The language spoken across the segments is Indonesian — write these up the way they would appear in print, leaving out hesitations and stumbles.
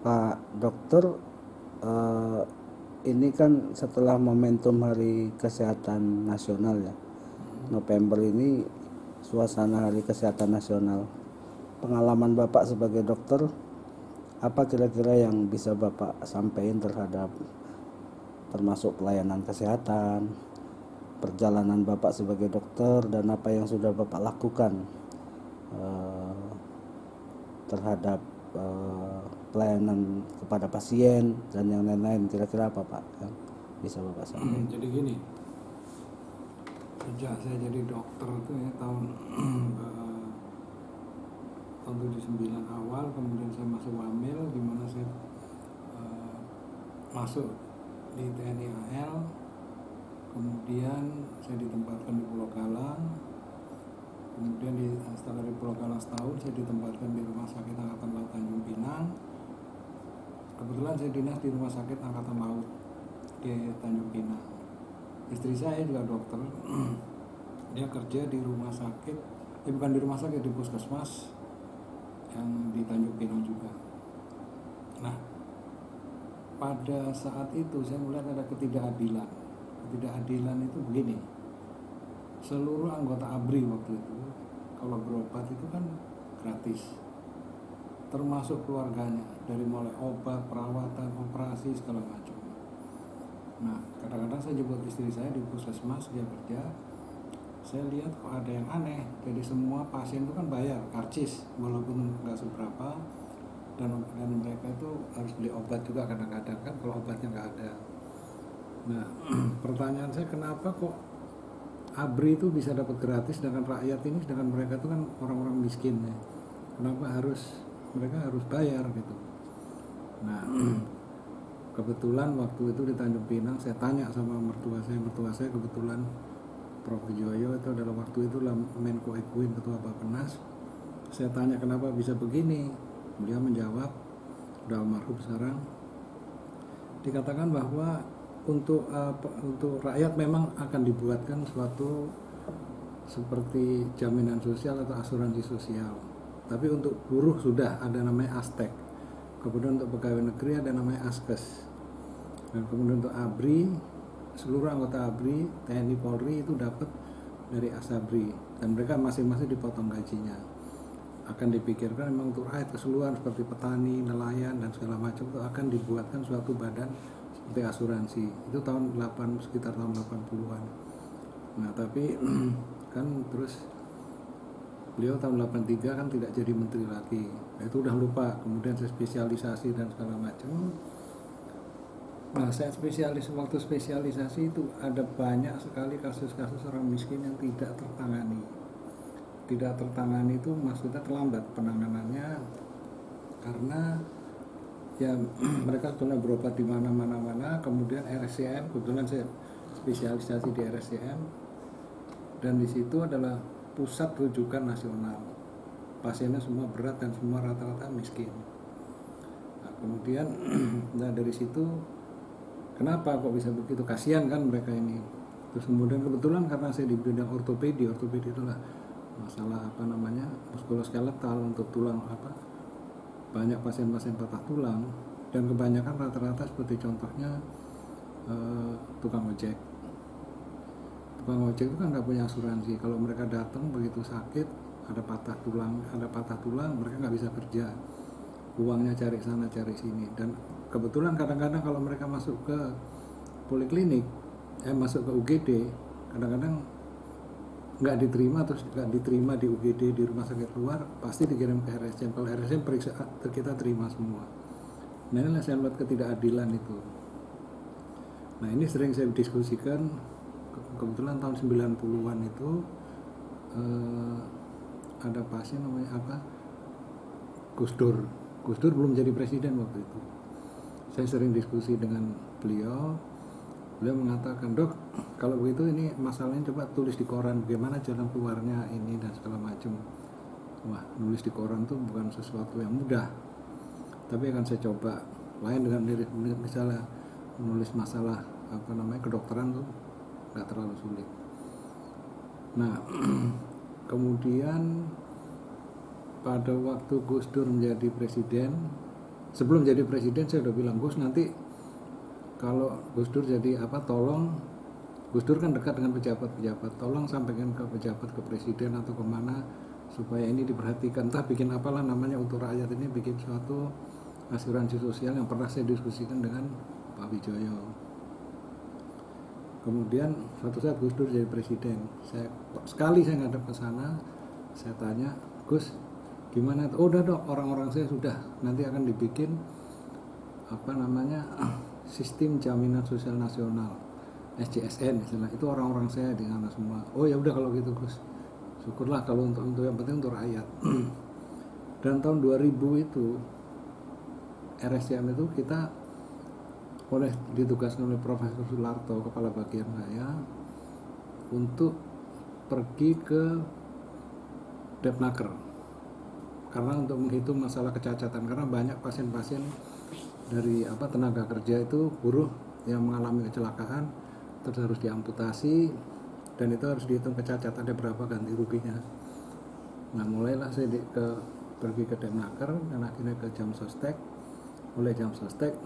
Pak Dokter, eh, ini kan setelah momentum Hari Kesehatan Nasional ya, November ini suasana Hari Kesehatan Nasional. Pengalaman Bapak sebagai dokter, apa kira-kira yang bisa Bapak sampaikan terhadap termasuk pelayanan kesehatan, perjalanan Bapak sebagai dokter, dan apa yang sudah Bapak lakukan eh, terhadap pelayanan kepada pasien dan yang lain-lain, kira-kira apa Pak yang bisa Bapak sampaikan? Jadi gini, sejak saya jadi dokter itu ya tahun 79 awal, kemudian saya masuk Wamil, di mana saya eh, masuk di TNI AL, kemudian saya ditempatkan di Pulau Galang, kemudian setelah di Pulau Galang setahun saya ditempatkan di Rumah Sakit Angkatan Laut Tanjung Pinang. Kebetulan saya dinas di Rumah Sakit Angkatan Laut di Tanjung Pinang. Istri saya juga dokter, dia kerja di rumah sakit, bukan di rumah sakit, di puskesmas yang di Tanjung Pinang juga. Nah, pada saat itu saya melihat ada ketidakadilan. Ketidakadilan itu begini, seluruh anggota ABRI waktu itu kalau berobat itu kan gratis, termasuk keluarganya, dari mulai obat, perawatan, operasi, segala macam. Nah, kadang-kadang saya jemput istri saya di puskesmas, dia kerja, saya lihat kok ada yang aneh. Jadi semua pasien itu kan bayar karcis, walaupun nggak seberapa, dan mereka itu harus beli obat juga kadang-kadang kan kalau obatnya nggak ada. Nah, pertanyaan saya, kenapa kok ABRI itu bisa dapat gratis, sedangkan rakyat ini, sedangkan mereka itu kan orang-orang miskin ya, kenapa mereka harus bayar gitu. Nah, kebetulan waktu itu di Tanjung Pinang saya tanya sama mertua saya kebetulan Prof. Wijoyo itu adalah waktu itu Menko Ekuin, ketua Bappenas. Saya tanya kenapa bisa begini, beliau menjawab, udah almarhum sekarang, dikatakan bahwa untuk rakyat memang akan dibuatkan suatu seperti jaminan sosial atau asuransi sosial, tapi untuk buruh sudah ada namanya Astek, kemudian untuk pegawai negeri ada namanya Askes, dan kemudian untuk ABRI, seluruh anggota ABRI, TNI, Polri itu dapat dari Asabri, dan mereka masing-masing dipotong gajinya. Akan dipikirkan memang untuk rakyat keseluruhan seperti petani, nelayan, dan segala macam, itu akan dibuatkan suatu badan seperti asuransi. Itu sekitar tahun 80-an. Nah, tapi kan terus beliau tahun 83 kan tidak jadi menteri lagi. Nah, itu udah lupa, kemudian saya spesialisasi dan segala macam. Nah, saya waktu spesialisasi itu ada banyak sekali kasus-kasus orang miskin yang tidak tertangani. Tidak tertangani itu maksudnya terlambat penanganannya, karena ya mereka sebenarnya berobat di mana-mana, kemudian RSCM, kebetulan saya spesialisasi di RSCM, dan di situ adalah pusat rujukan nasional. Pasiennya semua berat dan semua rata-rata miskin. Nah, kemudian nah dari situ kenapa kok bisa begitu? Kasihan kan mereka ini. Terus kemudian kebetulan karena saya di bidang ortopedi itulah masalah muskuloskeletal untuk tulang banyak pasien-pasien patah tulang, dan kebanyakan rata-rata seperti contohnya tukang ojek itu kan nggak punya asuransi. Kalau mereka datang begitu sakit, ada patah tulang, mereka nggak bisa kerja, uangnya cari sana cari sini. Dan kebetulan kadang-kadang kalau mereka masuk ke poliklinik, masuk ke UGD, kadang-kadang nggak diterima di UGD, di rumah sakit luar, pasti dikirim ke RSCM. Kalau RSCM periksa, kita terima semua. Nah, inilah saya buat ketidakadilan itu. Nah, ini sering saya diskusikan. Kebetulan tahun 90-an itu ada pasien namanya Gus Dur belum jadi presiden waktu itu. Saya sering diskusi dengan beliau mengatakan, dok, kalau begitu ini masalahnya coba tulis di koran, bagaimana jalan keluarnya ini dan segala macam. Wah, nulis di koran itu bukan sesuatu yang mudah, tapi akan saya coba. Lain dengan misalnya menulis masalah kedokteran tuh nggak terlalu sulit. Nah, kemudian pada waktu Gus Dur menjadi presiden, sebelum jadi presiden saya udah bilang, Gus, nanti kalau Gus Dur jadi apa, tolong, Gus Dur kan dekat dengan pejabat-pejabat, tolong sampaikan ke pejabat, ke presiden atau kemana, supaya ini diperhatikan, entah bikin apalah namanya untuk rakyat ini, bikin suatu asuransi sosial yang pernah saya diskusikan dengan Pak Wijoyo. Kemudian suatu saat Gus Dur jadi presiden, saya ngadep ke sana, saya tanya, Gus, gimana? Oh, udah dok, orang-orang saya sudah, nanti akan dibikin apa namanya sistem jaminan sosial nasional, SJSN istilah, itu orang-orang saya di sana semua. Oh ya udah kalau gitu Gus, syukurlah kalau untuk yang penting untuk rakyat. Dan tahun 2000 itu RSCM itu kita ditugaskan oleh Profesor Sularto, kepala bagian saya, untuk pergi ke Depnaker karena untuk menghitung masalah kecacatan, karena banyak pasien-pasien dari tenaga kerja itu, buruh yang mengalami kecelakaan terus harus diamputasi, dan itu harus dihitung kecacatan ada berapa ganti ruginya. Nah, mulailah saya pergi ke Depnaker dan akhirnya ke Jamsostek. Oleh Jamsostek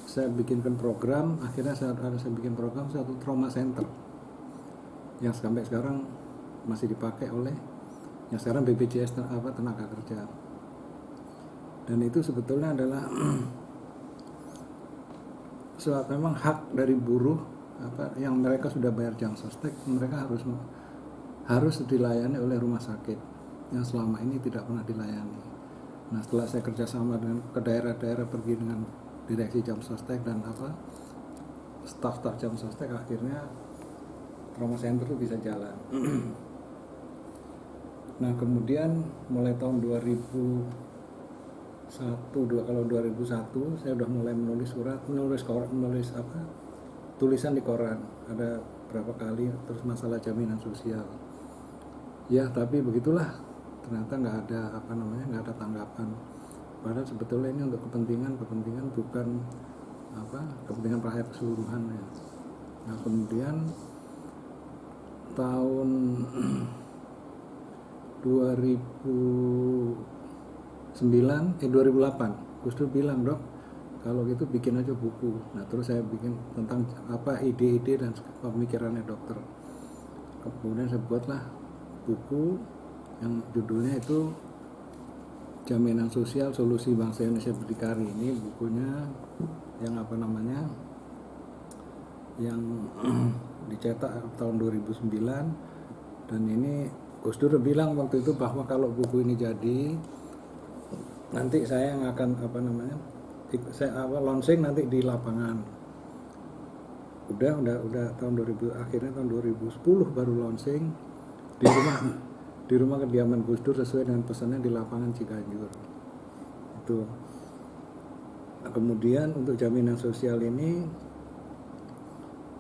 saya bikinkan program, akhirnya saya bikin program satu trauma center yang sampai sekarang masih dipakai oleh yang sekarang BPJS tenaga kerja. Dan itu sebetulnya adalah suatu memang hak dari buruh yang mereka sudah bayar Jamsostek, mereka harus dilayani oleh rumah sakit yang selama ini tidak pernah dilayani. Nah, setelah saya kerjasama dengan ke daerah-daerah, pergi dengan direksi Jamsostek dan staf-staf Jamsostek, akhirnya trauma center itu bisa jalan. Nah, kemudian mulai tahun 2001 saya udah mulai menulis tulisan di koran, ada berapa kali, terus masalah jaminan sosial. Ya, tapi begitulah, ternyata nggak ada tanggapan. Padahal sebetulnya ini untuk kepentingan bukan kepentingan rakyat keseluruhan ya. Nah, kemudian tahun 2008 Gus Dur bilang, dok, kalau gitu bikin aja buku. Nah, terus saya bikin tentang ide-ide dan pemikirannya dokter. Kemudian saya buatlah buku yang judulnya itu Jaminan Sosial Solusi Bangsa Indonesia Berdikari. Ini bukunya yang yang dicetak tahun 2009, dan ini Gus Dur bilang waktu itu bahwa kalau buku ini jadi, nanti saya yang akan saya launching nanti di lapangan. Udah tahun 2000, akhirnya tahun 2010 baru launching di rumah kediaman Gus Dur sesuai dengan pesannya di lapangan Ciganjur. Itu. Nah, kemudian untuk jaminan sosial ini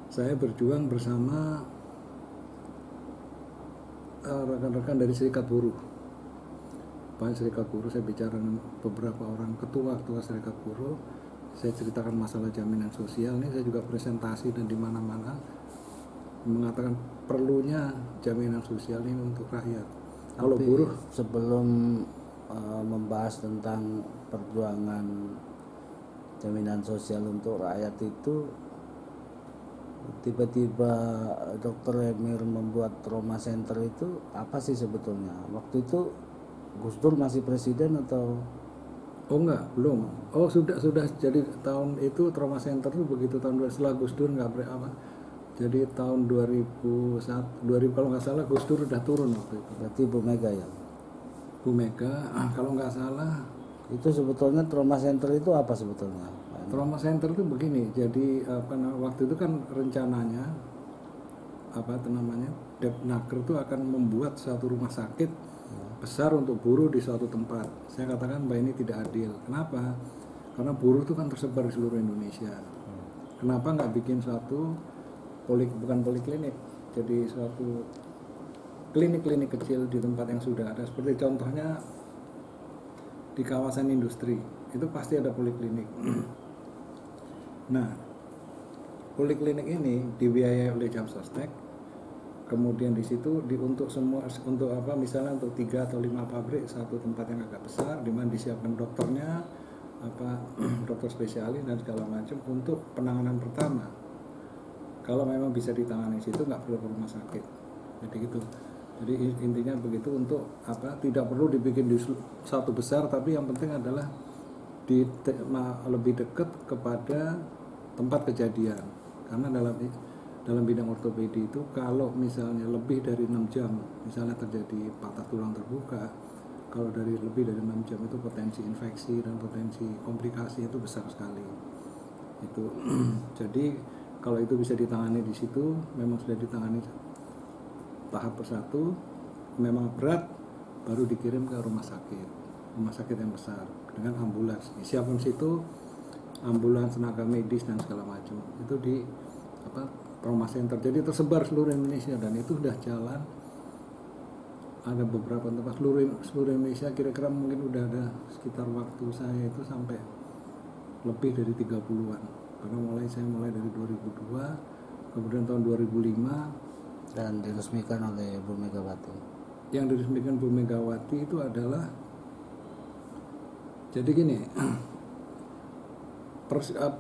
saya berjuang bersama rekan-rekan dari serikat buruh. Banyak serikat buruh, saya bicara dengan beberapa orang ketua serikat buruh. Saya ceritakan masalah jaminan sosial ini, saya juga presentasi dan di mana-mana mengatakan perlunya jaminan sosial ini untuk rakyat. Kalau buruh, sebelum membahas tentang perjuangan jaminan sosial untuk rakyat itu, tiba-tiba Dr. Emir membuat trauma center itu apa sih sebetulnya? Waktu itu Gus Dur masih presiden atau? Oh enggak, belum. Oh sudah jadi tahun itu trauma center itu begitu tahun setelah Gus Dur jadi tahun 2000 kalau nggak salah Gus Dur udah turun waktu itu. Berarti Bu Mega ya? Bu Mega, kalau nggak salah. Itu sebetulnya trauma center itu apa sebetulnya? Trauma center itu begini, jadi waktu itu kan rencananya Depnaker itu akan membuat suatu rumah sakit besar untuk buruh di suatu tempat. Saya katakan bahwa ini tidak adil. Kenapa? Karena buruh itu kan tersebar di seluruh Indonesia. Kenapa nggak bikin suatu bukan poliklinik, jadi suatu klinik-klinik kecil di tempat yang sudah ada, seperti contohnya di kawasan industri itu pasti ada poliklinik. Nah, poliklinik ini dibiayai oleh Jamsostek. kemudian di situ untuk semua, untuk apa, misalnya untuk 3 atau 5 pabrik, satu tempat yang agak besar di mana disiapkan dokternya, apa dokter spesialis dan segala macam untuk penanganan pertama. Kalau memang bisa ditangani situ, nggak perlu ke rumah sakit. Jadi gitu. Jadi intinya begitu, untuk apa, tidak perlu dibikin di satu besar, tapi yang penting adalah lebih dekat kepada tempat kejadian. Karena dalam bidang ortopedi itu kalau misalnya lebih dari 6 jam, misalnya terjadi patah tulang terbuka, kalau lebih dari 6 jam itu potensi infeksi dan potensi komplikasi itu besar sekali. Itu jadi kalau itu bisa ditangani di situ, memang sudah ditangani tahap persatu, memang berat, baru dikirim ke rumah sakit yang besar dengan ambulans. Disiapkan situ ambulans, tenaga medis dan segala macam. Itu di trauma center. Jadi tersebar seluruh Indonesia dan itu sudah jalan. Ada beberapa tempat seluruh Indonesia, kira-kira mungkin udah ada sekitar waktu saya itu sampai lebih dari 30-an. Karena saya mulai dari 2002, kemudian tahun 2005 dan diresmikan oleh Bu Megawati. Yang diresmikan Bu Megawati itu adalah, jadi gini,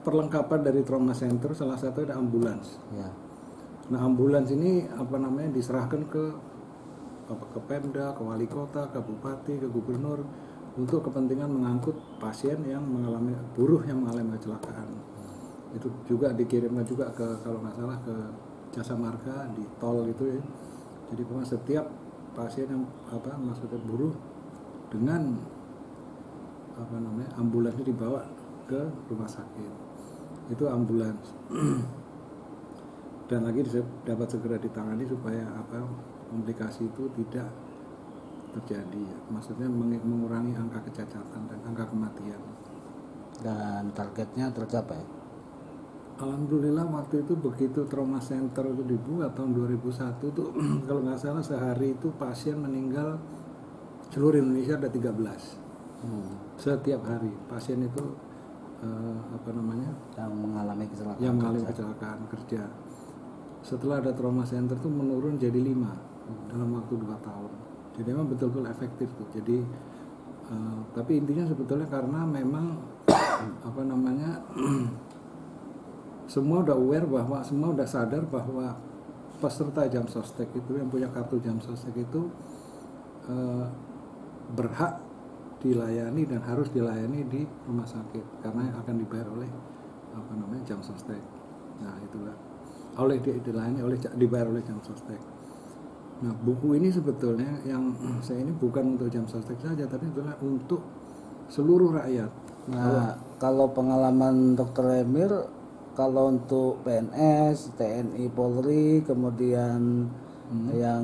perlengkapan dari trauma center salah satu ada ambulans. Ya. Nah, ambulans ini diserahkan ke Pemda, ke wali kota, ke bupati, ke gubernur untuk kepentingan mengangkut pasien yang buruh yang mengalami kecelakaan. Itu juga dikirimkan juga ke, kalau nggak salah, ke Jasa Marga di tol gitu ya. Jadi memang setiap pasien yang maksudnya buruh dengan ambulansnya dibawa ke rumah sakit, itu ambulans. Dan lagi dapat segera ditangani supaya komplikasi itu tidak terjadi, maksudnya mengurangi angka kecacatan dan angka kematian. Dan targetnya tercapai. Alhamdulillah waktu itu begitu trauma center itu dibuat tahun 2001 tuh kalau nggak salah sehari itu pasien meninggal seluruh Indonesia ada 13. Setiap hari pasien itu yang mengalami kecelakaan kerja. Setelah ada trauma center tuh menurun jadi 5 dalam waktu 2 tahun. Jadi memang betul-betul efektif tuh. Jadi tapi intinya sebetulnya karena memang semua udah aware bahwa, semua udah sadar bahwa peserta jam sostek itu yang punya kartu jam sostek itu berhak dilayani dan harus dilayani di rumah sakit karena akan dibayar oleh jam sostek. Nah itulah dibayar oleh jam sostek. Nah buku ini sebetulnya yang saya ini bukan untuk jam sostek saja, tapi sebetulnya untuk seluruh rakyat. Nah kalau pengalaman Dr. Emil, kalau untuk PNS, TNI, Polri, kemudian yang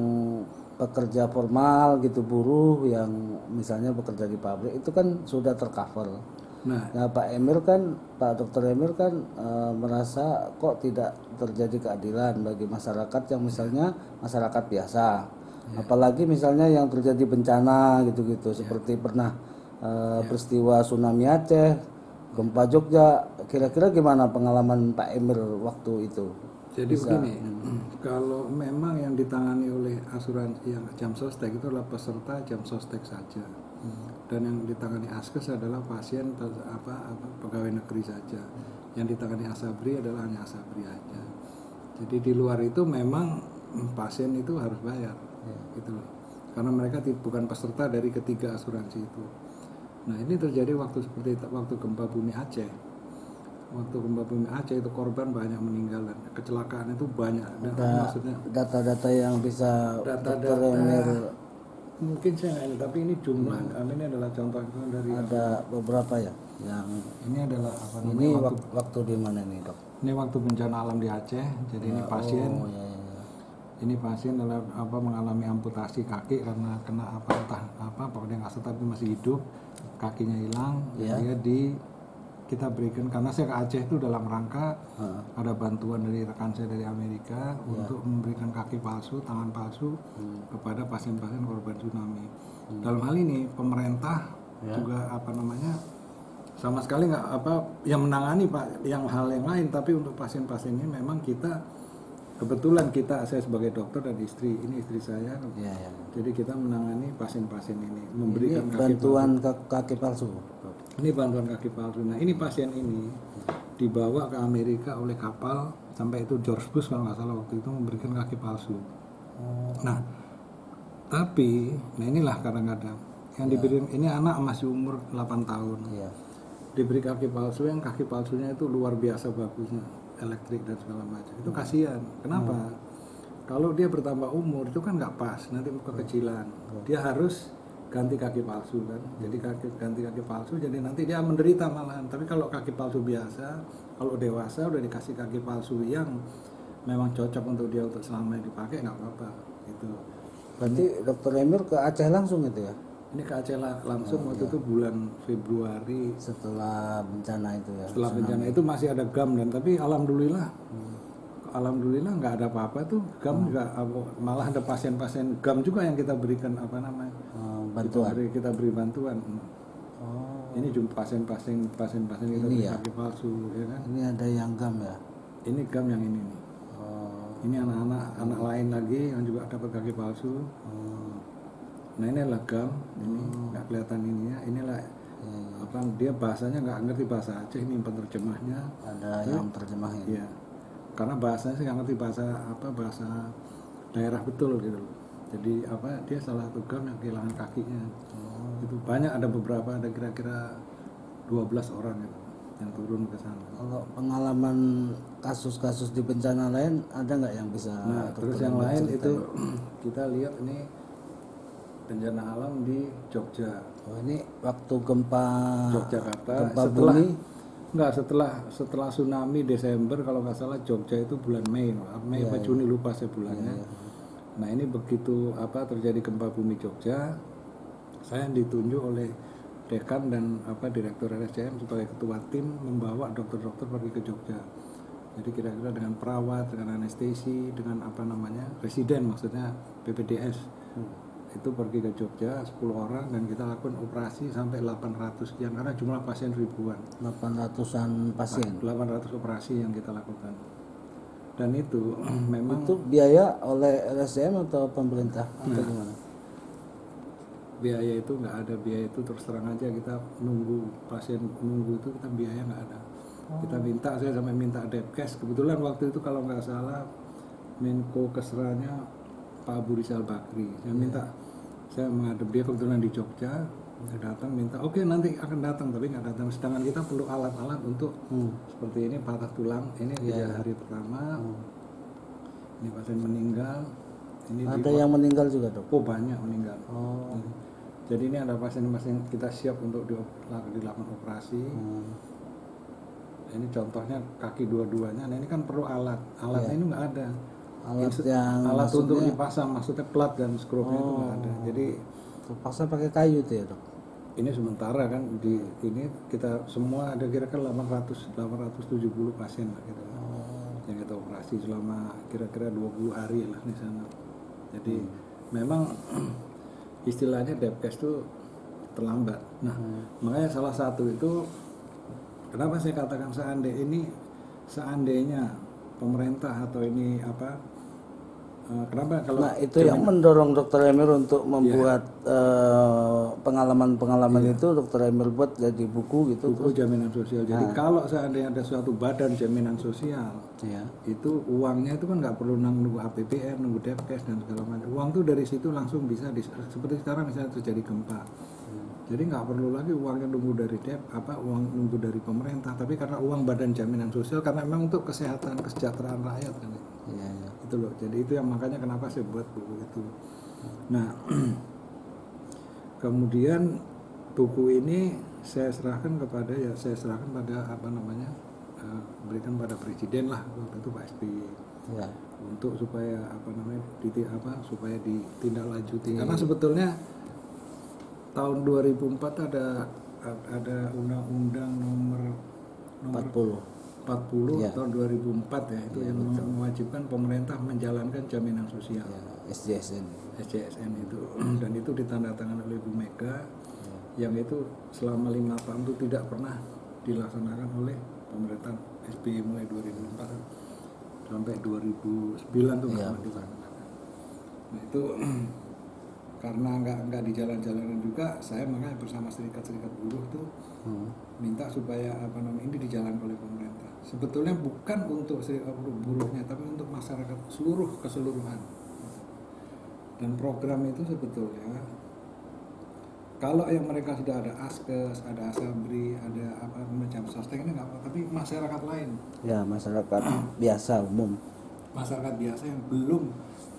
pekerja formal gitu, buruh yang misalnya bekerja di pabrik, itu kan sudah tercover. Nah Pak Dr. Emil kan merasa kok tidak terjadi keadilan bagi masyarakat yang misalnya masyarakat biasa, apalagi misalnya yang terjadi bencana gitu-gitu, seperti pernah peristiwa tsunami Aceh, gempa Jogja. Kira-kira gimana pengalaman Pak Emil waktu itu? Jadi begini, kalau memang yang ditangani oleh asuransi yang jam sostek itu adalah peserta jam sostek saja, dan yang ditangani Askes adalah pasien pegawai negeri saja. Yang ditangani Asabri adalah hanya Asabri aja. Jadi di luar itu memang pasien itu harus bayar, gitu loh. Karena mereka bukan peserta dari ketiga asuransi itu. Nah ini terjadi waktu gempa bumi Aceh. Waktu gempa bumi Aceh itu korban banyak meninggal dan kecelakaan itu banyak. Maksudnya data-data yang bisa data mungkin saya nggak, tapi ini jumlah. Ini adalah contoh dari ada beberapa ya. Yang ini adalah waktu di mana nih dok? Ini waktu bencana alam di Aceh. Jadi ini pasien. Ini pasien adalah mengalami amputasi kaki karena kena pokoknya nggak tapi masih hidup, kakinya hilang. Dia kita berikan, karena saya ke Aceh itu dalam rangka ada bantuan dari rekan saya dari Amerika untuk memberikan kaki palsu, tangan palsu kepada pasien-pasien korban tsunami. Dalam hal ini pemerintah juga sama sekali nggak yang menangani hal yang lain, tapi untuk pasien-pasien ini memang kita kebetulan saya sebagai dokter dan ini istri saya, Iya, ya. jadi kita menangani pasien-pasien ini, Ini memberikan bantuan kaki palsu. ini bantuan kaki palsu. Nah ini pasien ini dibawa ke Amerika oleh kapal sampai itu George Bush kalau nggak salah waktu itu memberikan kaki palsu. Nah tapi inilah kadang-kadang yang diberi ini anak masih umur 8 tahun. Iya. Diberi kaki palsu yang kaki palsunya itu luar biasa bagusnya, elektrik dan segala macam. Itu kasihan. Kenapa? Kalau dia bertambah umur itu kan nggak pas, nanti kekecilan. Dia harus ganti kaki palsu kan. Jadi ganti kaki palsu, jadi nanti dia menderita malahan. Tapi kalau kaki palsu biasa, kalau dewasa udah dikasih kaki palsu yang memang cocok untuk dia untuk selamanya dipakai, nggak apa-apa. Gitu. Berarti Dokter Emir ke Aceh langsung itu ya? Ini ke Aceh langsung waktu itu bulan Februari. Setelah bencana itu ya? Setelah bencana itu masih ada GAM dan tapi alhamdulillah nggak ada apa-apa tuh. GAM juga malah ada pasien-pasien GAM juga yang kita berikan bantuan. Kita beri bantuan. Oh, Ini jumlah pasien-pasien kita beri ya? kaki palsu ya kan. Ini ada yang GAM ya? Ini GAM yang ini nih. Oh, Ini anak lain lagi yang juga dapat kaki palsu. Nah ini adalah GAM, ini nggak kelihatan ininya. Inilah dia bahasanya nggak ngerti bahasa Aceh, ini penerjemahnya. ada yang terjemahin. Iya, karena bahasanya sih nggak ngerti bahasa daerah betul gitu loh. Jadi dia salah satu GAM yang kehilangan kakinya. Itu banyak, ada beberapa, ada kira-kira 12 orang gitu yang turun ke sana. Kalau pengalaman kasus-kasus di bencana lain ada nggak yang bisa? Nah terus yang lain itu kita lihat ini bencana alam di Jogja. Oh, ini waktu gempa Yogyakarta bumi. setelah tsunami Desember kalau nggak salah. Jogja itu bulan Mei apa Juni lupa saya bulannya. Nah ini begitu terjadi gempa bumi Jogja, saya ditunjuk oleh dekan dan direktur RSCM sebagai ketua tim membawa dokter-dokter pergi ke Jogja. Jadi kira-kira dengan perawat, dengan anestesi, dengan residen maksudnya PPDS. Itu pergi ke Jogja 10 orang dan kita lakukan operasi sampai 800 sekian karena jumlah pasien ribuan. 800-an pasien. 800 operasi yang kita lakukan. Dan itu memang Itu biaya oleh LSM atau pemerintah atau gimana? biaya itu nggak ada. Biaya itu terus terang aja kita nunggu pasien itu kita biaya nggak ada. Kita saya sampai minta Depkes. Kebetulan waktu itu kalau nggak salah Menko Kesranya Pak Abu Rizal Bakri. Saya menghadap dia kebetulan di Jogja. Dia datang minta, oke nanti akan datang, tapi nggak datang. Sedangkan kita perlu alat-alat untuk seperti ini patah tulang. Ini hari pertama. Ini pasien meninggal. Ini Ada yang meninggal juga dok? Oh banyak meninggal. Oh. Jadi ini ada pasien-pasien kita siap untuk dilakukan operasi. Ini contohnya kaki dua-duanya. Nah ini kan perlu alat. Alatnya ini nggak ada. Alat untuk dipasang, maksudnya plat dan skrunya itu nggak ada. Jadi terpaksa pakai kayu tuh ya dok? ini sementara kan ini kita semua ada kira-kira 870 pasien lah gitu. Yang kita operasi selama kira-kira 20 hari lah di sana. Jadi memang istilahnya Depkes itu terlambat. Nah makanya salah satu itu kenapa saya katakan seandainya pemerintah atau ini kenapa kalau itu yang mendorong Dokter Emir untuk membuat pengalaman-pengalaman itu Dokter Emir buat jadi buku gitu. Buku jaminan sosial. Jadi kalau seandainya ada suatu badan jaminan sosial, itu uangnya itu kan nggak perlu nunggu APBN, nunggu Depkes dan segala macam. Uang tuh dari situ langsung bisa seperti sekarang misalnya terjadi gempa. Jadi nggak perlu lagi uangnya nunggu dari uang nunggu dari pemerintah, tapi karena uang badan jaminan sosial karena memang untuk kesejahteraan rakyat kan. Itu loh. Jadi itu yang makanya kenapa saya buat buku itu. Nah, kemudian buku ini saya serahkan pada berikan pada presiden lah waktu itu Pak SBY. Untuk supaya supaya ditindaklanjuti. Karena sebetulnya tahun 2004 ada undang-undang nomor 40 tahun 2004 ya, itu yang mewajibkan pemerintah menjalankan jaminan sosial. SJSN itu dan itu ditandatangani oleh Bu Mega yang itu selama 5 tahun itu tidak pernah dilaksanakan oleh pemerintahan SBY mulai 2004. sampai 2009 tuh Iya. dilaksanakan. Nah itu karena nggak dijalan-jalanin juga, saya makanya bersama serikat-serikat buruh tuh minta supaya ini dijalankan oleh pemerintah. Sebetulnya bukan untuk serikat buruhnya, tapi untuk masyarakat keseluruhan. Dan program itu sebetulnya kalau yang mereka sudah ada Askes, ada Asabri, ada macam sostek ini nggak apa, tapi masyarakat lain, Ya, masyarakat biasa umum. masyarakat biasa yang belum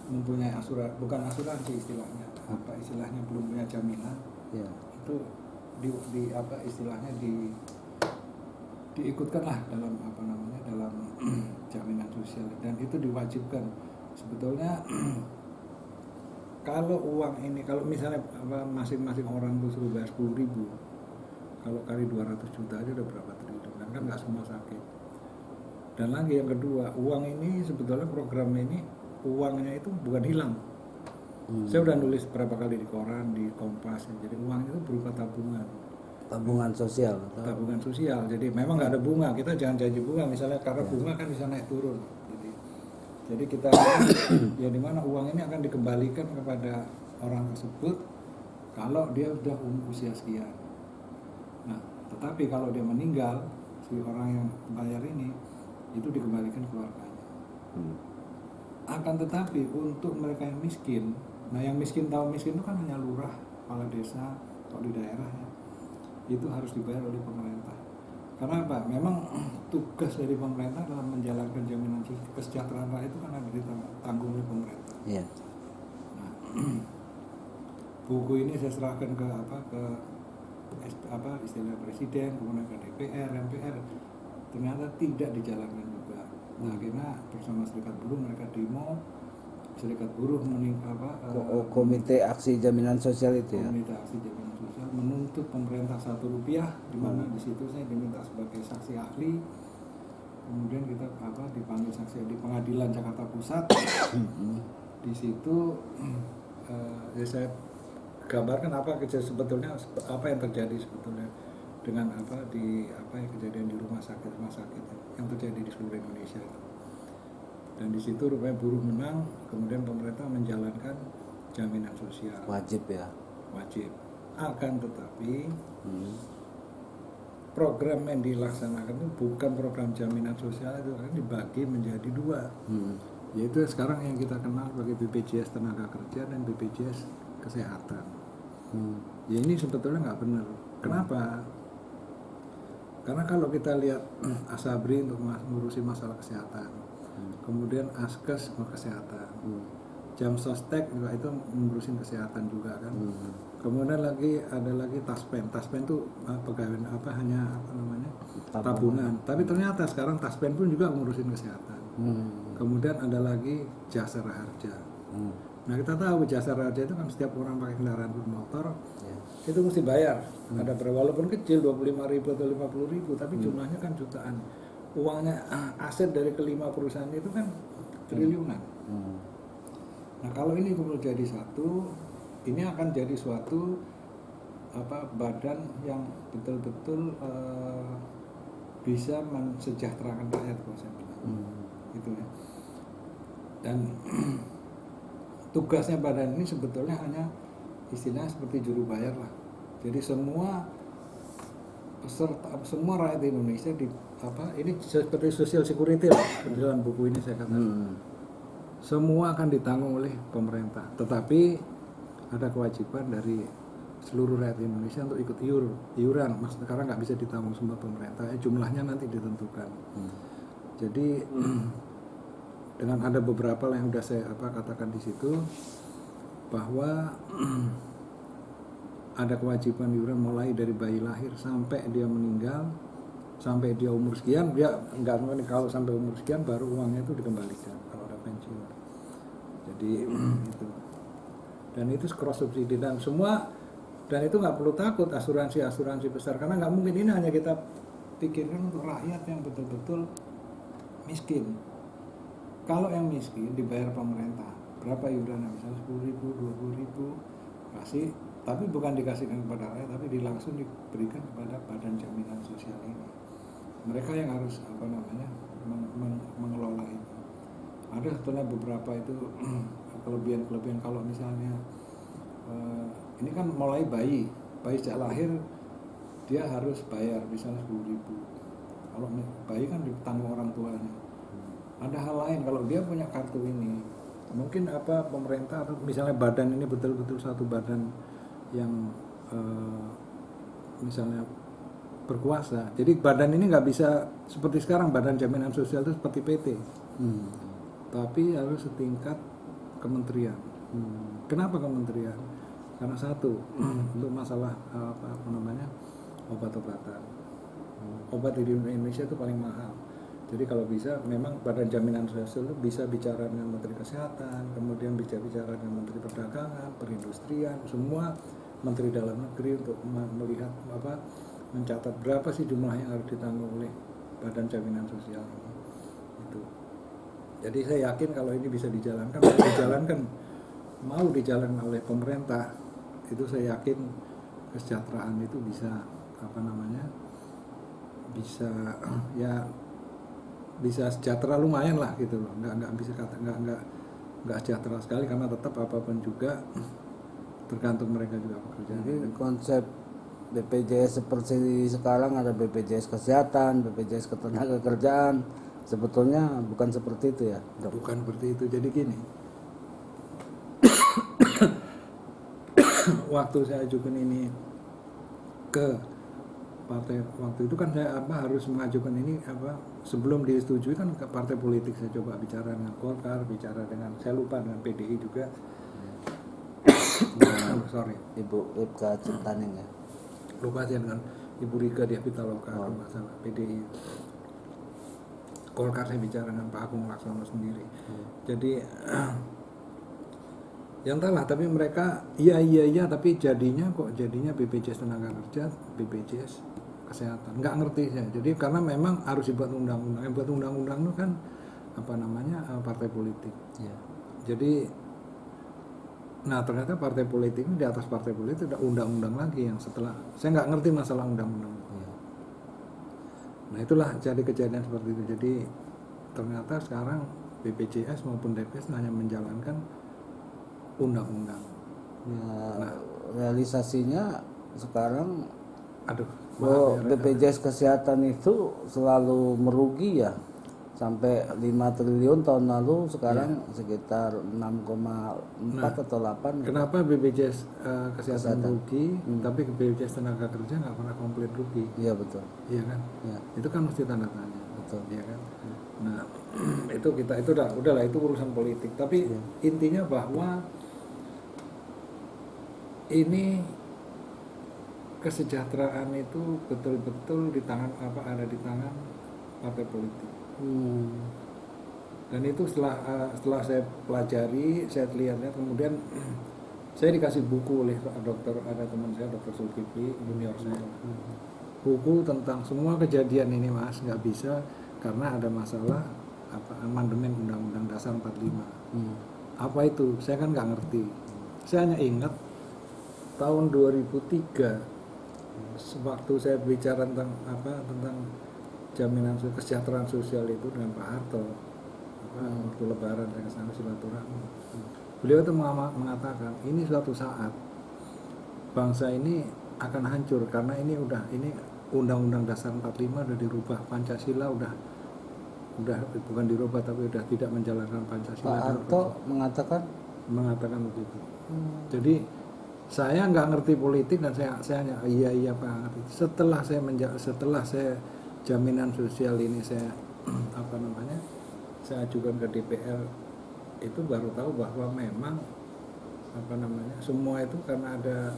mempunyai bukan asuransi istilahnya, istilahnya belum punya jaminan, Ya. itu istilahnya diikutkan lah dalam dalam jaminan sosial, dan itu diwajibkan sebetulnya. Kalau uang ini, kalau misalnya masing-masing orang tuh suruh bayar 10.000, kalau kali 200 juta aja udah berapa triliun, kan nggak semua sakit. Dan lagi yang kedua, uang ini sebetulnya program ini uangnya itu bukan hilang. Saya udah nulis berapa kali di koran, di Kompas, jadi uang itu berupa tabungan. Tabungan sosial. Tabungan sosial, jadi memang nggak ada bunga, kita jangan janji bunga misalnya, karena bunga kan bisa naik turun. Jadi kita ya dimana uang ini akan dikembalikan kepada orang tersebut kalau dia sudah usia sekian. Nah, tetapi kalau dia meninggal, si orang yang bayar ini itu dikembalikan keluarganya. Akan tetapi untuk mereka yang miskin, nah yang miskin tahu miskin itu kan hanya lurah, kepala desa, atau di daerah ya, itu harus dibayar oleh pemerintah. Karena apa? Memang tugas dari pemerintah dalam menjalankan jaminan kesejahteraan rakyat itu kan ada ditanggung oleh pemerintah. Iya. Nah, buku ini saya serahkan ke istilah presiden, kemudian ke DPR, MPR, ternyata tidak dijalankan juga. Nah, akhirnya bersama serikat buruh mereka demo, serikat buruh Komite Aksi Jaminan Sosial itu ya. Komite Aksi Jaminan Sosial menuntut pemerintah Rp1, di mana di situ saya diminta sebagai saksi ahli. Kemudian kita dipanggil saksi di Pengadilan Jakarta Pusat. Di situ ya saya gambarkan sebetulnya apa yang terjadi sebetulnya dengan kejadian di rumah sakit yang terjadi di seluruh Indonesia itu. Dan di situ rupanya buruh menang, kemudian pemerintah menjalankan jaminan sosial. Wajib ya. Wajib. Akan tetapi program yang dilaksanakan itu bukan program jaminan sosial, itu kan dibagi menjadi dua. Yaitu sekarang yang kita kenal sebagai BPJS Tenaga Kerja dan BPJS Kesehatan. Ya ini sebetulnya nggak benar. Kenapa? Karena kalau kita lihat Asabri untuk ngurusi masalah kesehatan, kemudian Askes untuk kesehatan, Jam Sostek juga itu ngurusin kesehatan juga kan. Kemudian ada lagi Taspen itu pegawai tabungan. Tapi ternyata sekarang Taspen pun juga ngurusin kesehatan. Kemudian ada lagi Jasara Harja. Nah kita tahu Jasara Harja itu kan setiap orang pakai kendaraan bermotor itu mesti bayar. Ada walaupun kecil 25.000 atau 50.000, tapi jumlahnya kan jutaan. Uangnya aset dari kelima perusahaan itu kan triliunan. Nah kalau ini kemudian jadi satu, ini akan jadi suatu badan yang betul-betul bisa mensejahterakan rakyat, kalau saya bilang. Gitu ya. Dan tugasnya badan ini sebetulnya hanya istilahnya seperti juru bayar lah. Jadi semua rakyat Indonesia ini seperti social security lah, dalam buku ini saya katakan. Semua akan ditanggung oleh pemerintah, tetapi ada kewajiban dari seluruh rakyat Indonesia untuk ikut iuran. Sekarang nggak bisa ditanggung semua pemerintah, jumlahnya nanti ditentukan. Jadi dengan ada beberapa yang sudah saya katakan di situ, bahwa ada kewajiban iuran mulai dari bayi lahir sampai dia meninggal, sampai dia umur sekian, dia enggak, kalau sampai umur sekian baru uangnya itu dikembalikan kalau ada pensiun. Jadi itu. Dan itu cross subsidi dan semua, dan itu nggak perlu takut asuransi besar, karena nggak mungkin ini hanya kita pikirkan untuk rakyat yang betul-betul miskin. Kalau yang miskin dibayar pemerintah, berapa iurannya? Misalnya 10.000, 20.000 kasih, tapi bukan dikasihkan kepada rakyat, tapi langsung diberikan kepada badan jaminan sosial ini. Mereka yang harus mengelola itu. ada sebetulnya beberapa itu kelebihan kalau misalnya ini kan mulai bayi sejak lahir dia harus bayar misalnya 10.000. Kalau bayi kan ditanggung orang tuanya. Ada hal lain kalau dia punya kartu ini, mungkin pemerintah atau misalnya badan ini betul-betul satu badan yang misalnya berkuasa. Jadi badan ini nggak bisa seperti sekarang badan jaminan sosial itu seperti PT, tapi harus setingkat kementerian. Kenapa kementerian? Karena satu untuk masalah obat-obatan. Obat di Indonesia itu paling mahal. Jadi kalau bisa memang badan jaminan sosial itu bisa bicara dengan Menteri Kesehatan, kemudian bisa bicara dengan Menteri Perdagangan, Perindustrian, semua Menteri Dalam Negeri untuk melihat mencatat berapa sih jumlah yang harus ditanggung oleh badan jaminan sosial ini. Itu. Jadi saya yakin kalau ini bisa dijalankan, mau dijalankan oleh pemerintah, itu saya yakin kesejahteraan itu bisa bisa sejahtera lumayan lah gitu loh. Nggak bisa nggak sejahtera sekali karena tetap apapun juga tergantung mereka juga bekerja. Jadi konsep BPJS seperti sekarang ada BPJS Kesehatan, BPJS Ketenagakerjaan, sebetulnya bukan seperti itu ya, Dok? Bukan seperti itu. Jadi gini, waktu saya ajukan ini ke partai, waktu itu kan saya harus mengajukan ini sebelum disetujui kan ke partai politik. Saya coba bicara dengan Golkar, bicara dengan, saya lupa, dengan PDI juga. Sorry, Ibu Rika Cintaning ya. Lupa saya dengan Ibu Rika Diah Pitaloka, masalah PDI. Golkar saya bicara dengan Pak Agung Laksono sendiri. Jadi yang entahlah, tapi mereka iya tapi jadinya BPJS Tenaga Kerja, BPJS Kesehatan. Nggak ngerti saya. Jadi karena memang harus dibuat undang-undang. Yang buat undang-undang itu kan partai politik. Ya. Jadi ternyata partai politik ini, di atas partai politik ada undang-undang lagi yang setelah, saya nggak ngerti masalah undang-undang. Ya. Nah itulah jadi kejadian seperti itu. Jadi ternyata sekarang BPJS maupun DPS hanya menjalankan undang-undang. Ya, realisasinya sekarang maaf ya, BPJS Kesehatan itu selalu merugi ya, sampai 5 triliun tahun lalu, sekarang sekitar 6,4 atau 8. Kenapa BPJS Kesehatan rugi, tapi BPJS Tenaga Kerja nggak pernah komplit rugi? Iya betul. Iya kan? Ya. Itu kan mesti tanda tanya. Betul. Iya kan? Nah itu udahlah itu urusan politik. Tapi intinya bahwa ini kesejahteraan itu betul-betul ada di tangan partai politik. Dan itu setelah saya pelajari, saya lihat kemudian saya dikasih buku oleh ada teman saya, Dr. Zulkifli, junior saya. Buku tentang semua kejadian ini, Mas, nggak bisa karena ada masalah amandemen Undang-Undang Dasar 45. Apa itu? Saya kan nggak ngerti. Saya hanya ingat tahun 2003 sewaktu saya bicara tentang jaminan kesejahteraan sosial itu dengan Pak Harto, waktu Lebaran saya kesana silaturahmi. Beliau itu mengatakan ini suatu saat bangsa ini akan hancur karena ini Undang-Undang Dasar 45 udah dirubah, Pancasila udah bukan dirubah tapi udah tidak menjalankan Pancasila. Pak Harto mengatakan begitu. Jadi saya nggak ngerti politik dan saya hanya iya Pak. Setelah saya jaminan sosial ini saya saya ajukan ke DPR, itu baru tahu bahwa memang semua itu karena ada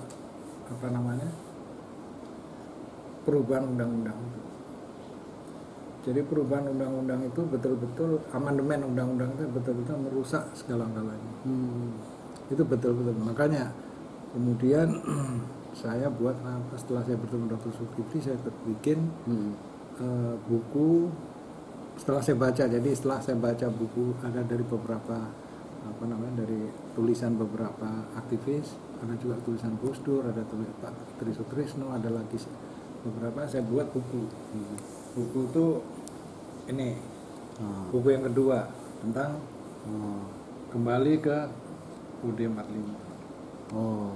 perubahan undang-undang itu. Jadi perubahan undang-undang itu betul-betul, amandemen undang-undang itu betul-betul merusak segala-galanya. Itu betul-betul. Makanya kemudian saya buat setelah saya bertemu Dr. Zulkifli, saya bikin buku. Setelah saya baca buku, ada dari beberapa dari tulisan beberapa aktivis, ada juga tulisan Gus Dur, ada tulisan Pak Tri Sutrisno, ada lagi beberapa. Saya buat buku. Buku itu ini buku yang kedua tentang Oh. Kembali ke UD 45. Oh.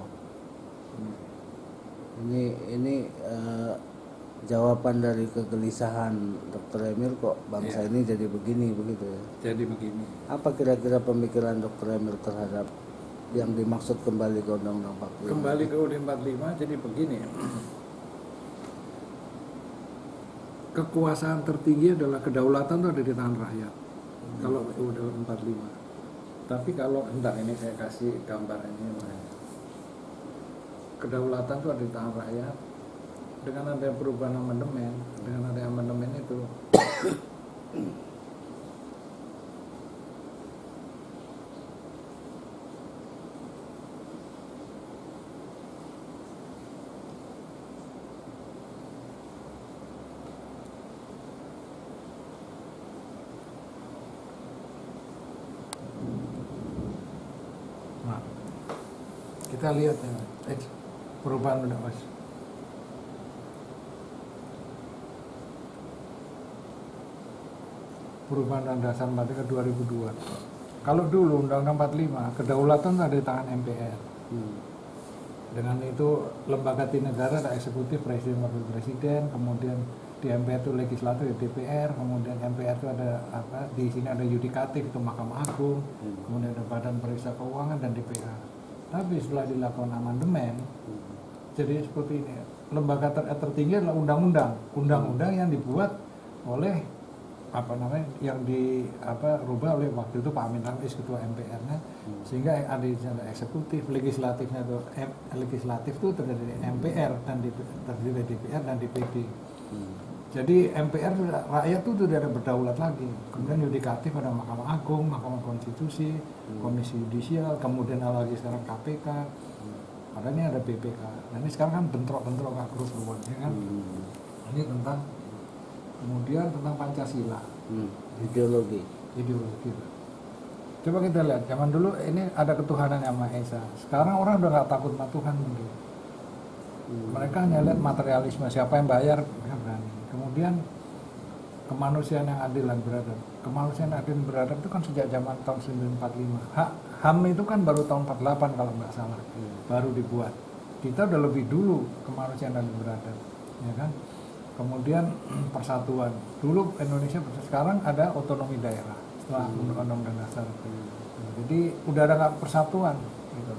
Ini jawaban dari kegelisahan Dr. Emil, kok bangsa Iya. ini jadi begini begitu ya. Jadi begini, Apa kira-kira pemikiran Dr. Emil terhadap yang dimaksud kembali ke Undang-Undang 45? kembali ke UD 45 jadi begini. Kekuasaan tertinggi adalah kedaulatan itu ada di tangan rakyat. Kalau UD 45. Tapi kalau entar ini saya kasih gambar ini. Kedaulatan itu ada di tangan rakyat. Dengan ada perubahan amandemen, dengan ada amandemen itu nah, kita lihat ya, perubahan udah mas. Perubahan Undang Dasar 45 ke 2002. Kalau dulu Undang-Undang 45 kedaulatan ada di tangan MPR. Dengan itu lembaga tinggi negara ada eksekutif, presiden, wakil presiden, kemudian di MPR itu legislatif, DPR, kemudian MPR itu ada apa? Di sini ada yudikatif itu Mahkamah Agung, kemudian ada Badan Periksa Keuangan dan DPR. Tapi setelah dilakukan amandemen, jadi seperti ini. Lembaga tertinggi adalah undang-undang yang dibuat oleh yang rubah oleh waktu itu Pak Amin Rais ketua MPR-nya, sehingga ada eksekutif, legislatifnya itu legislatif itu terdiri dari MPR dan terdiri dari DPR dan DPD. Jadi MPR rakyat itu tidak ada berdaulat lagi. Kemudian yudikatif ada Mahkamah Agung, Mahkamah Konstitusi, Komisi Yudisial, kemudian ada lagi sekarang KPK. Padahal ini ada BPK. Nah ini sekarang kan bentrok-bentrok nggak kerusuhan, ya kan? Ini tentang kemudian tentang Pancasila, Ideologi. Coba kita lihat, zaman dulu ini ada ketuhanan yang Maha Esa. Sekarang orang udah nggak takut sama Tuhan mungkin. Mereka hanya lihat materialisme, siapa yang bayar, mereka berani. Kemudian kemanusiaan yang adil dan beradab. Kemanusiaan yang adil dan beradab itu kan sejak zaman tahun 1945. HAM itu kan baru tahun 48 kalau nggak salah, baru dibuat. Kita udah lebih dulu kemanusiaan dan beradab, ya kan? Kemudian persatuan. Dulu Indonesia, sekarang ada otonomi daerah setelah Undang-Undang Dasar. Jadi udah ada persatuan. Gitu.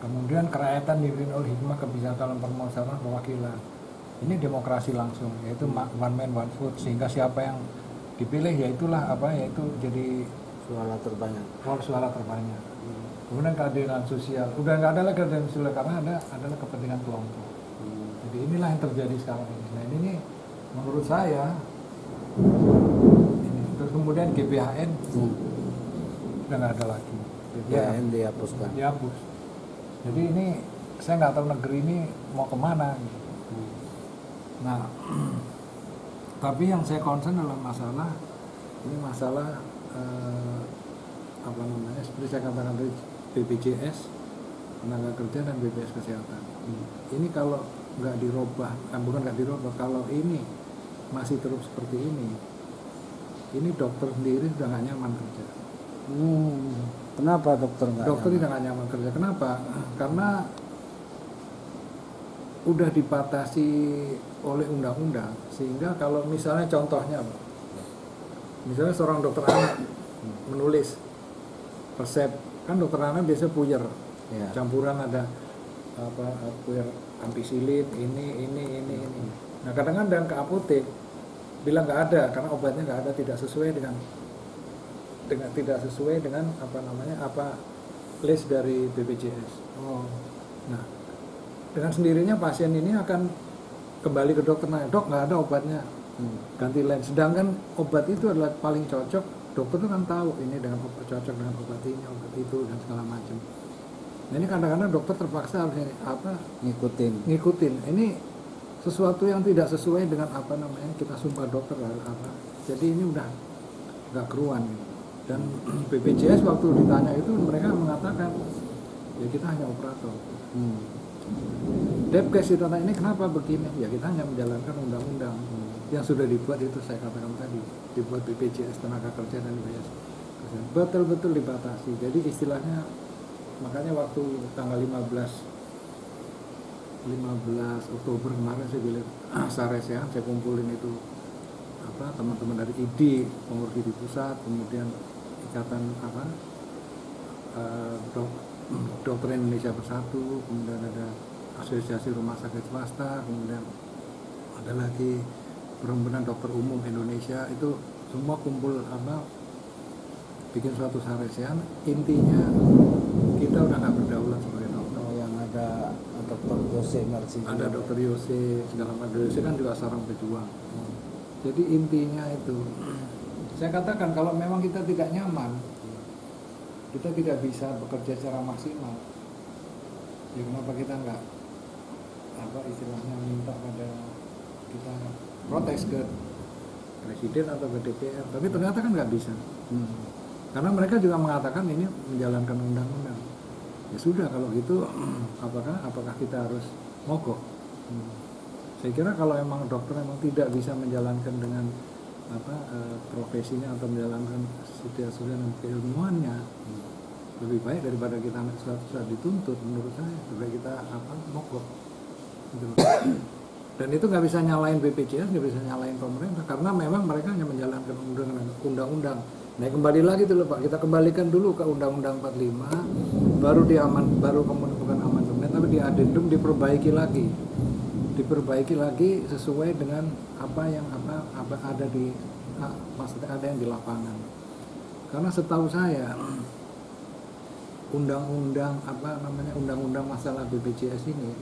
Kemudian kerakyatan dipimpin oleh hikmah, kebijaksanaan, permusyawaratan, perwakilan. Ini demokrasi langsung, yaitu one man one vote, sehingga siapa yang dipilih yaitulah yaitu jadi suara terbanyak. Kemudian keadilan sosial. Udah nggak ada lagi keadilan sosial karena adalah kepentingan kelompok. Jadi inilah yang terjadi sekarang ini. Nah ini menurut saya ini. Terus kemudian GBHN udah nggak ada lagi. GBHN dihapuskan. Dihapus. Jadi ini saya nggak tahu negeri ini mau kemana. Nah, tapi yang saya concern adalah masalah seperti saya katakan tadi, BPJS tenaga kerja dan BPJS kesehatan. Ini kalau nggak dirubah, kalau ini masih terus seperti ini dokter sendiri sudah nggak nyaman kerja. Kenapa dokter nggak Tidak nyaman kerja? Kenapa? Karena udah dibatasi oleh undang-undang, sehingga kalau misalnya contohnya, misalnya seorang dokter anak menulis resep, kan dokter anak biasa puyer, campuran ada puyer ampicillin, ini. Nah kadang-kadang ke apotek bilang nggak ada karena obatnya nggak ada, tidak sesuai dengan list dari BPJS. Nah dengan sendirinya pasien ini akan kembali ke dokter, dok nggak ada obatnya, ganti lain. Sedangkan obat itu adalah paling cocok, dokter itu kan tahu ini dengan obat cocok dengan obat ini, obat itu dan segala macam. Nah ini kadang-kadang dokter terpaksa harus ngikutin. Ini sesuatu yang tidak sesuai dengan kita sumpah dokter Jadi ini udah nggak keruan. Dan BPJS waktu ditanya itu mereka mengatakan ya kita hanya operator. Depkes ditanya ini kenapa begini? Ya kita hanya menjalankan undang-undang yang sudah dibuat itu, saya katakan tadi, dibuat BPJS tenaga kerja dan BPJS betul-betul dibatasi. Jadi istilahnya, makanya waktu tanggal 15 Oktober kemarin saya bilang Sares ya, saya kumpulin itu teman-teman dari ID, pengurus ID pusat, kemudian ikatan Dokter Indonesia Bersatu, kemudian ada Asosiasi Rumah Sakit Swasta, kemudian ada lagi Perhimpunan Dokter Umum Indonesia, itu semua kumpul bikin suatu saresean. Intinya kita udah nggak berdaulat sebagai dokter. Yang ada Dr. Yose Mercy, Ada Dokter Yose segala macam. Yose kan juga seorang pejuang. Jadi intinya itu, saya katakan kalau memang kita tidak nyaman, kita tidak bisa bekerja secara maksimal. Ya kenapa kita nggak istilahnya minta pada kita protes ke presiden atau ke DPR? Tapi ternyata kan nggak bisa. Karena mereka juga mengatakan ini menjalankan undang-undang. Ya sudah kalau gitu, apakah kita harus mogok? Saya kira kalau emang dokter emang tidak bisa menjalankan dengan profesinya atau menjalankan sesuai dengan keilmuannya, lebih baik daripada kita susah dituntut, menurut saya supaya kita mogok. Gitu. Dan itu nggak bisa nyalain BPJS, nggak bisa nyalain pemerintah, karena memang mereka hanya menjalankan undang-undang. Nah kembali lagi dulu Pak, kita kembalikan dulu ke Undang-Undang 45, baru kemudian bukan amandemen, tapi di adendum diperbaiki lagi sesuai dengan apa ada di maksudnya ada yang di lapangan. Karena setahu saya undang-undang masalah BPJS ini,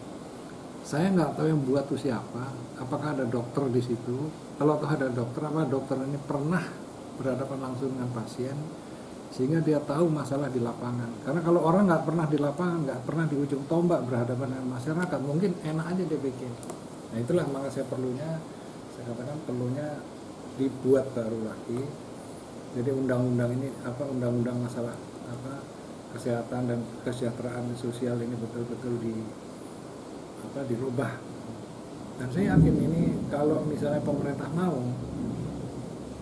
saya nggak tahu yang buat itu siapa, apakah ada dokter di situ. Kalau ada dokter, dokter ini pernah berhadapan langsung dengan pasien sehingga dia tahu masalah di lapangan. Karena kalau orang nggak pernah di lapangan, nggak pernah di ujung tombak berhadapan dengan masyarakat, mungkin enak aja dia bikin. Nah itulah maka saya katakan perlunya dibuat baru lagi. Jadi undang-undang ini undang-undang masalah kesehatan dan kesejahteraan sosial ini betul-betul dirubah. Dan saya yakin ini kalau misalnya pemerintah mau,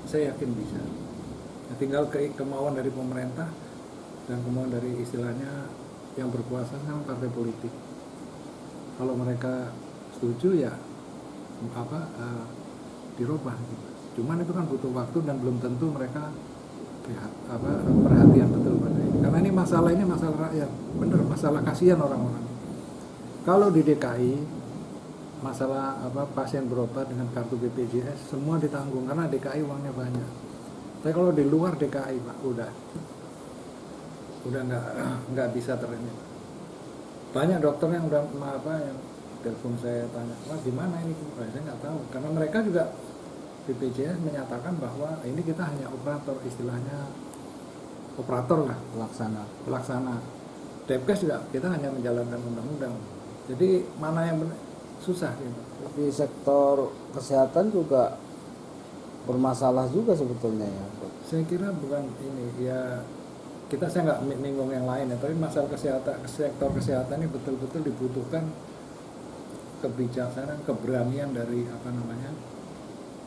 saya yakin bisa. Ya, tinggal kemauan dari pemerintah dan kemauan dari istilahnya yang berkuasa kan partai politik. Kalau mereka setuju ya dirubah. Cuman itu kan butuh waktu dan belum tentu mereka perhatian betul pada ini. Karena ini masalah rakyat, bener masalah kasihan orang-orang. Kalau di DKI masalah pasien berobat dengan kartu BPJS semua ditanggung karena DKI uangnya banyak. Tapi kalau di luar DKI Pak udah nggak bisa terima. Banyak dokter yang udah yang telepon saya tanya, wah gimana ini? Saya nggak tahu karena mereka juga BPJS menyatakan bahwa ini kita hanya operator, istilahnya operator lah, pelaksana. Depkes juga kita hanya menjalankan undang-undang. Jadi mana yang benar? Susah gitu. Di sektor kesehatan juga bermasalah juga sebetulnya ya. Saya kira bukan ini ya, saya nggak menyinggung yang lain ya, tapi masalah sektor kesehatan ini betul-betul dibutuhkan kebijaksanaan, keberanian dari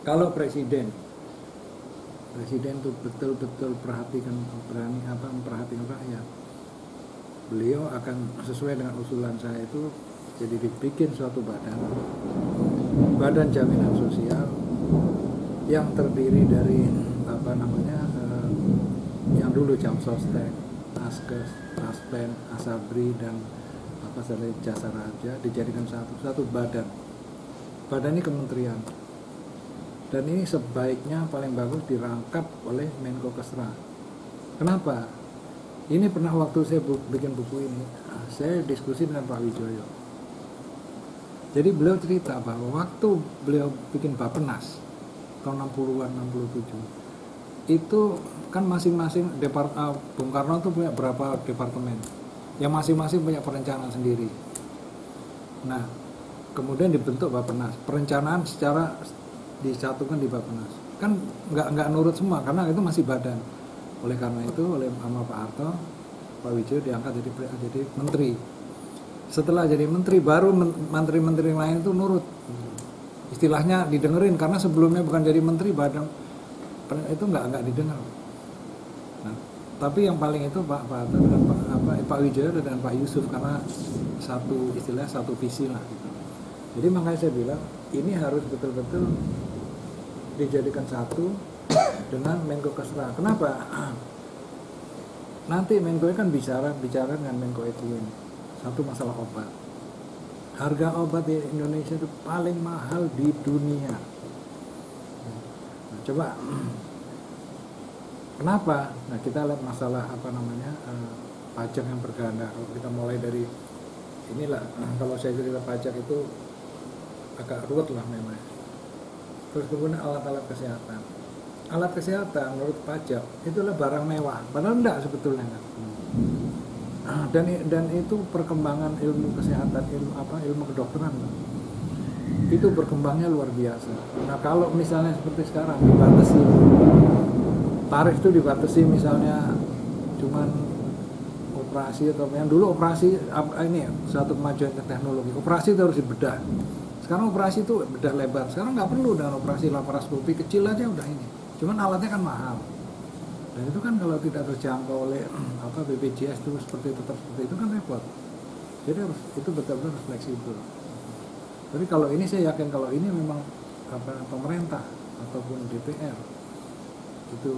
kalau presiden tuh betul-betul memperhatikan rakyat, beliau akan sesuai dengan usulan saya itu. Jadi dibikin suatu badan jaminan sosial yang terdiri dari yang dulu Jamsostek, Naskes, Aspen, Asabri dan Jasa Raja dijadikan satu badan. Badan ini kementerian. Dan ini sebaiknya paling bagus dirangkap oleh Menko Kesra. Kenapa? Ini pernah waktu saya bikin buku ini, saya diskusi dengan Pak Wijoyo. Jadi beliau cerita bahwa waktu beliau bikin Bappenas tahun 60-an, 67 itu kan masing-masing Bung Karno itu punya berapa departemen yang masing-masing punya perencanaan sendiri. Nah kemudian dibentuk Bappenas, perencanaan secara disatukan di Bappenas kan nggak nurut semua karena itu masih badan. Oleh karena itu oleh sama Pak Harto, Pak Wijoyo diangkat jadi menteri. Setelah jadi menteri baru menteri-menteri lain itu nurut, istilahnya didengerin karena sebelumnya bukan jadi menteri badan itu nggak didengar. Nah Tapi yang paling itu Pak Hatta dan Pak Wijaya dan Pak Yusuf, karena satu visi lah gitu. Jadi makanya saya bilang ini harus betul-betul dijadikan satu dengan Menko Kesra. Kenapa? Nanti Menko kan bicara dengan Menko Edwin satu masalah obat. Harga obat di Indonesia itu paling mahal di dunia. Nah, coba kenapa? Nah, kita lihat masalah pajak yang berganda. Kalau kita mulai dari inilah, kalau saya cerita pajak itu agak ruwet lah memang. Terus kemudian alat-alat kesehatan. Alat kesehatan menurut pajak itulah barang mewah, padahal enggak sebetulnya kan. Dan itu perkembangan ilmu kesehatan, ilmu kedokteran, itu berkembangnya luar biasa. Nah, kalau misalnya seperti sekarang dibatasi, tarif itu dibatasi misalnya cuman operasi atau yang dulu operasi satu kemajuan teknologi, operasi itu harus dibedah. Sekarang operasi itu bedah lebar, sekarang nggak perlu dengan operasi laparoskopi kecil aja udah ini. Cuman alatnya kan mahal. Dan itu kan kalau tidak terjangkau oleh BPJS itu seperti itu kan repot. Jadi itu betul-betul harus fleksibel. Jadi kalau ini saya yakin kalau ini memang pemerintah ataupun DPR itu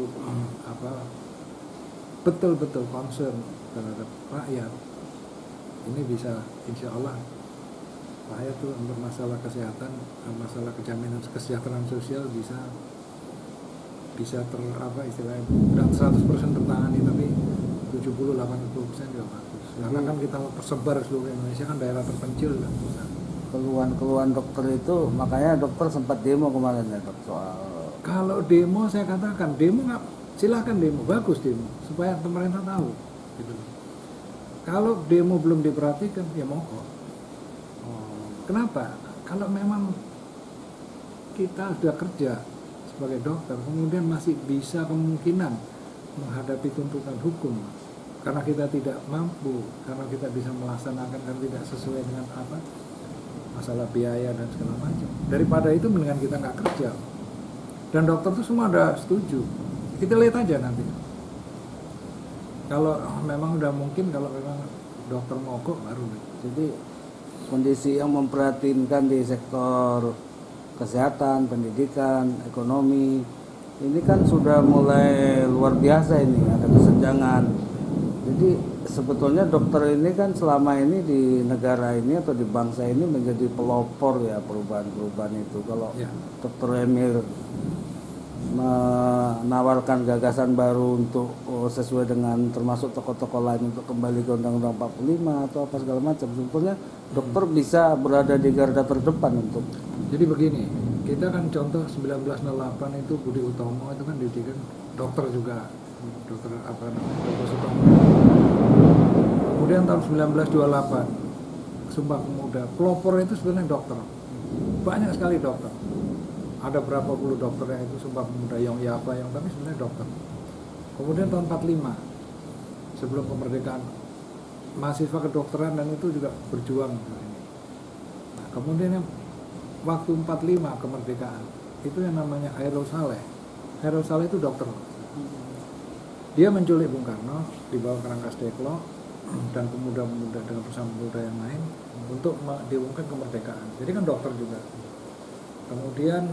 betul-betul concern terhadap rakyat, ini bisa insya Allah rakyat tuh untuk masalah kesehatan, masalah kejaminan kesejahteraan sosial bisa istilahnya udah 100% tertangani, tapi 70-80% juga bagus. Karena kan kita tersebar seluruh Indonesia, kan daerah terpencil kan. Keluhan dokter itu, makanya dokter sempat demo kemarin ya dok, soal. Kalau demo saya katakan demo nggak, silahkan demo, bagus demo supaya pemerintah tahu. Gitu. Kalau demo belum diperhatikan ya mogok. Kenapa? Kalau memang kita sudah kerja sebagai dokter, kemudian masih bisa kemungkinan menghadapi tuntutan hukum karena kita tidak mampu, karena kita bisa melaksanakan dan tidak sesuai dengan masalah biaya dan segala macam. Daripada itu mendingan kita nggak kerja. Dan dokter itu semua ada setuju. Kita lihat aja nanti. Kalau memang udah mungkin, kalau memang dokter mogok baru. Jadi kondisi yang memprihatinkan di sektor kesehatan, pendidikan, ekonomi ini kan sudah mulai luar biasa, ini ada kesenjangan. Jadi sebetulnya dokter ini kan selama ini di negara ini atau di bangsa ini menjadi pelopor ya perubahan-perubahan itu. Kalau Dr. Emil menawarkan gagasan baru untuk sesuai dengan termasuk tokoh-tokoh lain untuk kembali ke Undang-Undang 45 atau apa segala macam, sebetulnya dokter bisa berada di garda terdepan untuk. Jadi begini, kita kan contoh 1908 itu Budi Utomo itu kan didikan dokter juga, dokter Sutomo. Kemudian tahun 1928 Sumpah Pemuda, pelopor itu sebenarnya dokter, banyak sekali dokter. Ada berapa puluh dokter yang itu Sumpah Pemuda, yang tapi sebenarnya dokter. Kemudian tahun 45 sebelum kemerdekaan, mahasiswa kedokteran dan itu juga berjuang. Nah, kemudian yang waktu 45 kemerdekaan itu yang namanya Hairul Saleh. Hairul Saleh itu dokter. Dia menculik Bung Karno, dibawa ke Rangkas Deklo dan pemuda-pemuda dengan perusahaan pemuda yang lain untuk diumumkan kemerdekaan. Jadi kan dokter juga. Kemudian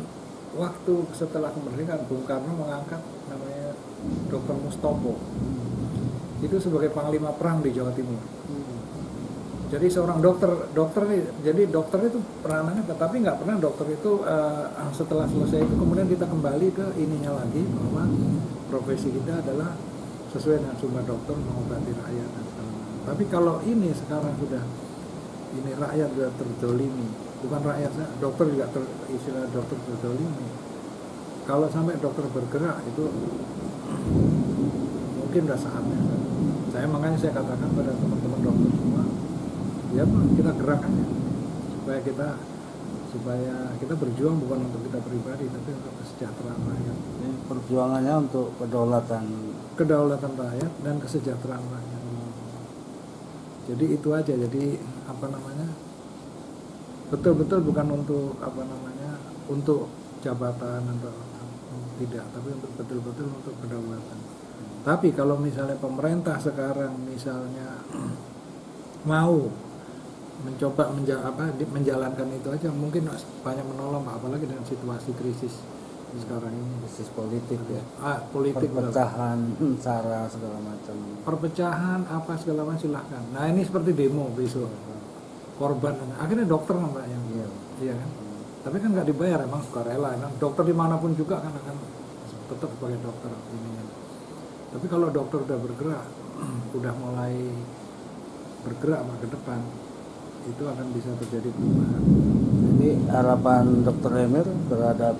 waktu setelah kemerdekaan, Bung Karno mengangkat namanya Dr. Mustopo itu sebagai panglima perang di Jawa Timur. Jadi seorang dokter itu peranannya, tetapi nggak pernah dokter itu setelah selesai itu kemudian kita kembali ke ininya lagi, bahwa profesi kita adalah sesuai dengan sumpah dokter mengobati rakyat dan segala. Tapi kalau ini sekarang sudah ini rakyat sudah terzolimi, bukan rakyat, dokter juga istilah dokter terzolimi. Kalau sampai dokter bergerak itu mungkin udah saatnya. Makanya saya katakan pada teman-teman dokter semua, ya kita gerak aja supaya kita berjuang bukan untuk kita pribadi tapi untuk kesejahteraan rakyat. Ini perjuangannya untuk kedaulatan rakyat dan kesejahteraan rakyat. Jadi itu aja. Jadi betul-betul bukan untuk untuk jabatan atau tidak, tapi untuk betul-betul untuk kedaulatan. Tapi kalau misalnya pemerintah sekarang misalnya mau mencoba menjalankan itu aja, mungkin banyak menolong, apalagi dengan situasi krisis sekarang ini. Krisis politik ya, Politik perpecahan, sara segala macam. perpecahan apa segala macam silahkan. Nah ini seperti demo besok, korban akhirnya dokter mbak yang iya kan, tapi kan nggak dibayar, emang sukarela. Nah, dokter dimanapun juga kan akan tetap sebagai dokter ini. Tapi kalau dokter udah bergerak, udah mulai bergerak ke depan, itu akan bisa terjadi perubahan. Jadi harapan Dr. Emir terhadap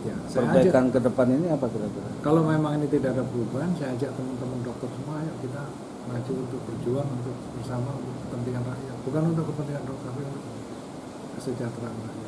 Ya, saya ajak, perbaikan ke depan ini apa kira-kira? kalau memang ini tidak ada perubahan, saya ajak teman-teman dokter semua, ayo kita maju untuk berjuang untuk bersama untuk kepentingan rakyat, bukan untuk kepentingan dokter, tapi untuk kesejahteraan rakyat.